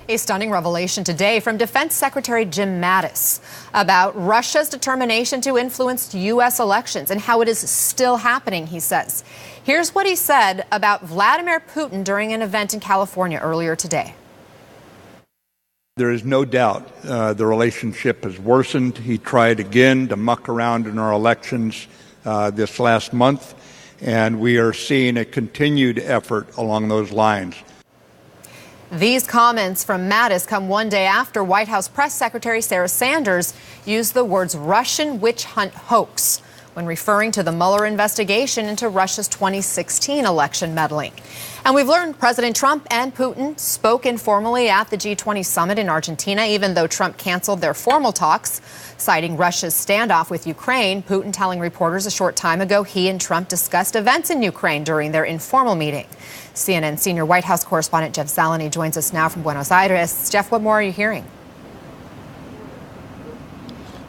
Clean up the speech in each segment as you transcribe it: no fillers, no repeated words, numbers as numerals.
A stunning revelation today from Defense Secretary Jim Mattis about Russia's determination to influence U.S. elections and how it is still happening, he says. Here's what he said about Vladimir Putin during an event in California earlier today. There is no doubt the relationship has worsened. He tried again to muck around in our elections this last month, and we are seeing a continued effort along those lines. These comments from Mattis come one day after White House Press Secretary Sarah Sanders used the words Russian witch hunt hoax when referring to the Mueller investigation into Russia's 2016 election meddling. And we've learned President Trump and Putin spoke informally at the G20 summit in Argentina, even though Trump canceled their formal talks, citing Russia's standoff with Ukraine. Putin telling reporters a short time ago he and Trump discussed events in Ukraine during their informal meeting. CNN senior White House correspondent Jeff Zalany joins us now from Buenos Aires. Jeff, what more are you hearing?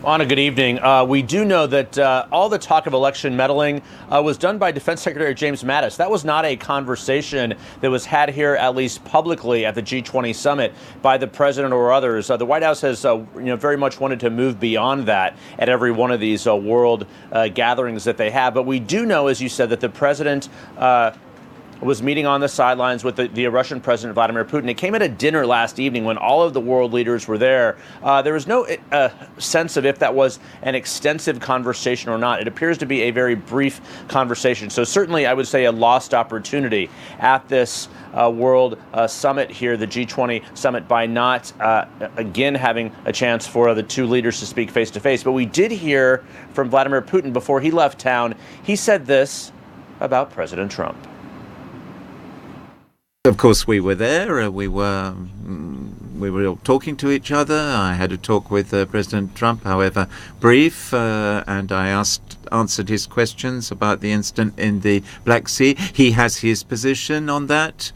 Anna, good evening. We do know that all the talk of election meddling was done by Defense Secretary James Mattis. That was not a conversation that was had here, at least publicly, at the G20 summit by the president or others. The White House has very much wanted to move beyond that at every one of these world gatherings that they have. But we do know, as you said, that the president was meeting on the sidelines with the Russian President Vladimir Putin. It came at a dinner last evening when all of the world leaders were there. There was no sense of if that was an extensive conversation or not. It appears to be a very brief conversation. So certainly I would say a lost opportunity at this world summit here, the G20 summit, by not again having a chance for the two leaders to speak face to face. But we did hear from Vladimir Putin before he left town. He said this about President Trump. Of course, we were there. We were talking to each other. I had a talk with President Trump, however brief, and I answered his questions about the incident in the Black Sea. He has his position on that,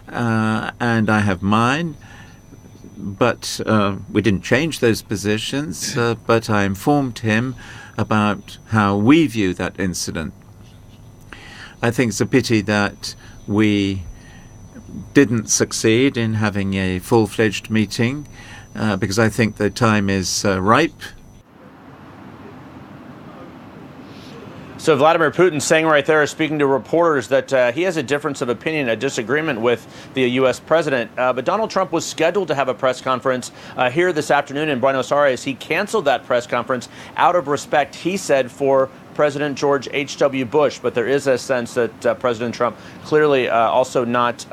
and I have mine. But we didn't change those positions, but I informed him about how we view that incident. I think it's a pity that we didn't succeed in having a full-fledged meeting because I think the time is ripe. So Vladimir Putin saying right there, speaking to reporters, that he has a difference of opinion, a disagreement with the U.S. president. But Donald Trump was scheduled to have a press conference here this afternoon in Buenos Aires. He canceled that press conference out of respect, he said, for President George H.W. Bush. But there is a sense that President Trump clearly also not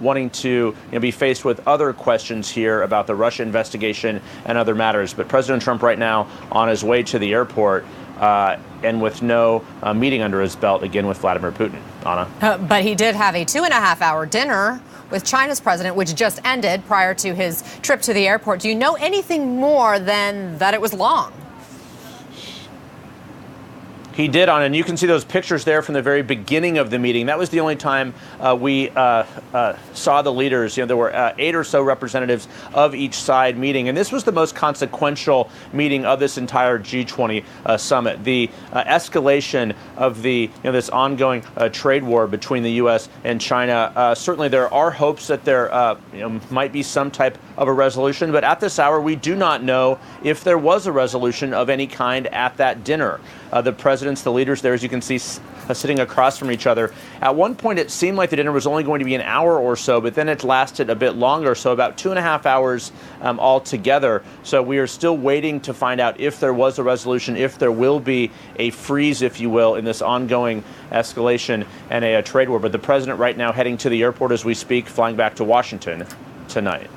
wanting to be faced with other questions here about the Russia investigation and other matters. But President Trump right now on his way to the airport and with no meeting under his belt, again, with Vladimir Putin. Anna? But he did have a 2.5-hour dinner with China's president, which just ended prior to his trip to the airport. Do you know anything more than that it was long? He did, and you can see those pictures there from the very beginning of the meeting. That was the only time we saw the leaders. There were 8 or so representatives of each side meeting, and this was the most consequential meeting of this entire G20 summit. The escalation of the this ongoing trade war between the U.S. and China. Certainly, there are hopes that there might be some type of a resolution, but at this hour, we do not know if there was a resolution of any kind at that dinner. The presidents, the leaders there, as you can see, sitting across from each other. At one point, it seemed like the dinner was only going to be an hour or so, but then it lasted a bit longer, so about 2.5 hours altogether. So we are still waiting to find out if there was a resolution, if there will be a freeze, if you will, in this ongoing escalation and a trade war. But the president right now heading to the airport as we speak, flying back to Washington tonight.